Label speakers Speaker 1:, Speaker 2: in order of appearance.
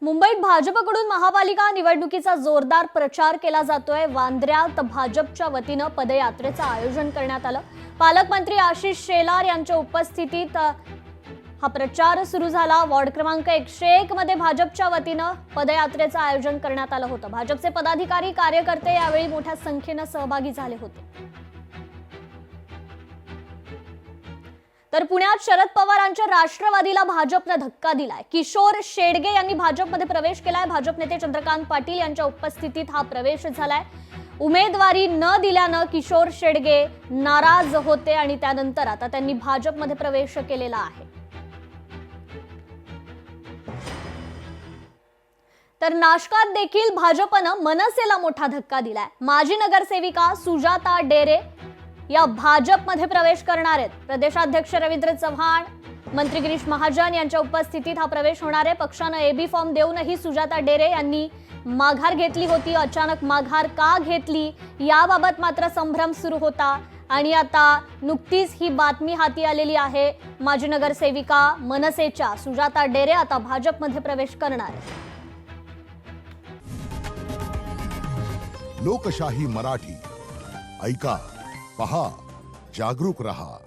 Speaker 1: मुंबईत भाजपकडून महापालिका निवडणुकीचा जोरदार प्रचार केला जातोय। वांद्र्यात भाजपच्या वतीनं पदयात्रेचं आयोजन करण्यात आलं। पालकमंत्री आशिष शेलार यांच्या उपस्थितीत हा प्रचार सुरू झाला। वॉर्ड क्रमांक 101 मध्ये भाजपच्या वतीनं पदयात्रेचं आयोजन करण्यात आलं होतं। भाजपचे पदाधिकारी कार्यकर्ते यावेळी मोठ्या संख्येनं सहभागी झाले होते। तर पुण्यात शरद पवारांच्या राष्ट्रवादीला भाजपने धक्का दिलाय। किशोर शेडगे यांनी भाजपमध्ये प्रवेश केलाय। भाजप नेते चंद्रकांत पाटील यांच्या उपस्थितीत हा प्रवेश झालाय। उमेदवारी न दिल्यानं किशोर शेडगे नाराज होते आणि त्यानंतर आता त्यांनी भाजपमध्ये प्रवेश केलेला आहे। तर नाशकात देखील भाजपनं मनसेला मोठा धक्का दिलाय। माजी नगरसेविका सुजाता डेरे या भाजपमध्ये प्रवेश करणार आहेत। प्रदेशाध्यक्ष रवींद्र चव्हाण, मंत्री गिरीश महाजन यांच्या उपस्थितीत हा प्रवेश होणार आहे। पक्षानं एबी फॉर्म देऊनही सुजाता डेरे यांनी माघार घेतली होती। अचानक माघार का घेतली याबाबत मात्र संभ्रम सुरू होता आणि आता नुकतीच ही बातमी हाती आलेली आहे। माजी नगरसेविका मनसेच्या सुजाता डेरे आता भाजपमध्ये प्रवेश करणार आहेत।
Speaker 2: लोकशाही मराठी ऐका, पहा, जागरूक रहा।